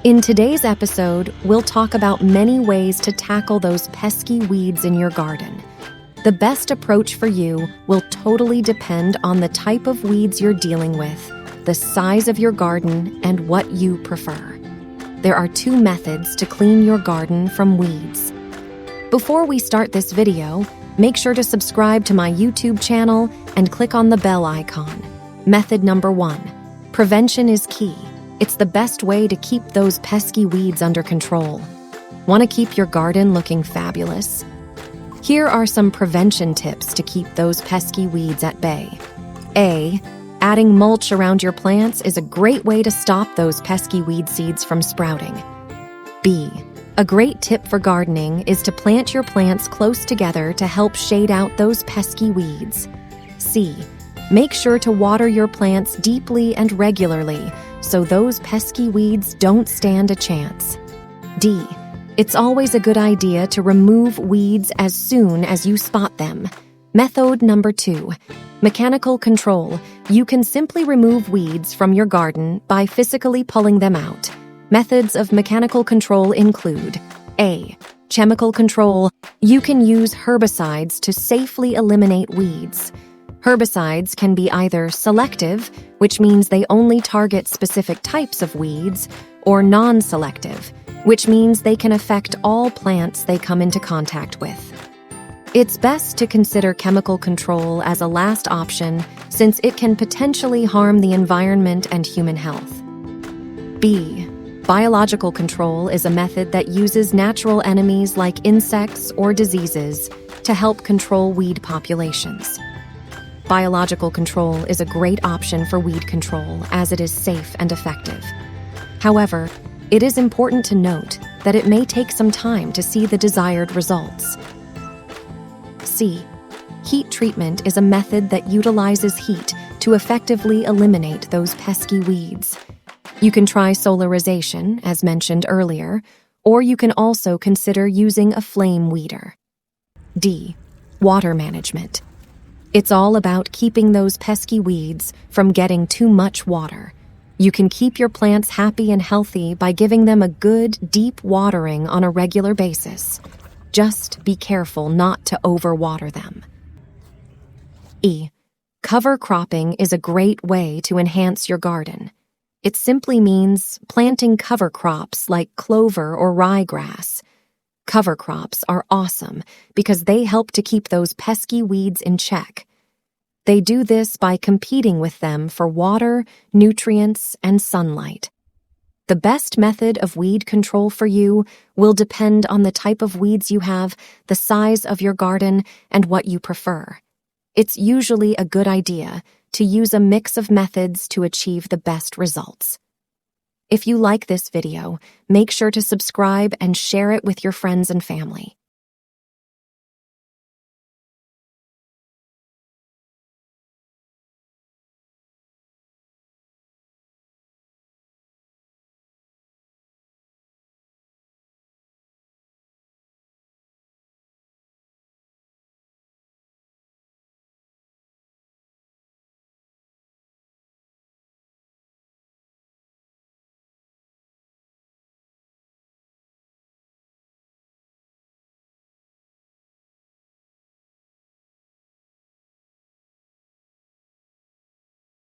In today's episode, we'll talk about many ways to tackle those pesky weeds in your garden. The best approach for you will totally depend on the type of weeds you're dealing with, the size of your garden, and what you prefer. There are 2 methods to clean your garden from weeds. Before we start this video, make sure to subscribe to my YouTube channel and click on the bell icon. Method number 1. Prevention is key. It's the best way to keep those pesky weeds under control. Want to keep your garden looking fabulous? Here are some prevention tips to keep those pesky weeds at bay. A. Adding mulch around your plants is a great way to stop those pesky weed seeds from sprouting. B. A great tip for gardening is to plant your plants close together to help shade out those pesky weeds. C. Make sure to water your plants deeply and regularly so those pesky weeds don't stand a chance. D. It's always a good idea to remove weeds as soon as you spot them. Method number 2. Mechanical control. You can simply remove weeds from your garden by physically pulling them out. Methods of mechanical control include A. Chemical control. You can use herbicides to safely eliminate weeds. Herbicides can be either selective, which means they only target specific types of weeds, or non-selective, which means they can affect all plants they come into contact with. It's best to consider chemical control as a last option since it can potentially harm the environment and human health. B. Biological control is a method that uses natural enemies like insects or diseases to help control weed populations. Biological control is a great option for weed control as it is safe and effective. However, it is important to note that it may take some time to see the desired results. C. Heat treatment is a method that utilizes heat to effectively eliminate those pesky weeds. You can try solarization, as mentioned earlier, or you can also consider using a flame weeder. D. Water management. It's all about keeping those pesky weeds from getting too much water. You can keep your plants happy and healthy by giving them a good, deep watering on a regular basis. Just be careful not to overwater them. E. Cover cropping is a great way to enhance your garden. It simply means planting cover crops like clover or ryegrass. Cover crops are awesome because they help to keep those pesky weeds in check. They do this by competing with them for water, nutrients, and sunlight. The best method of weed control for you will depend on the type of weeds you have, the size of your garden, and what you prefer. It's usually a good idea to use a mix of methods to achieve the best results. If you like this video, make sure to subscribe and share it with your friends and family.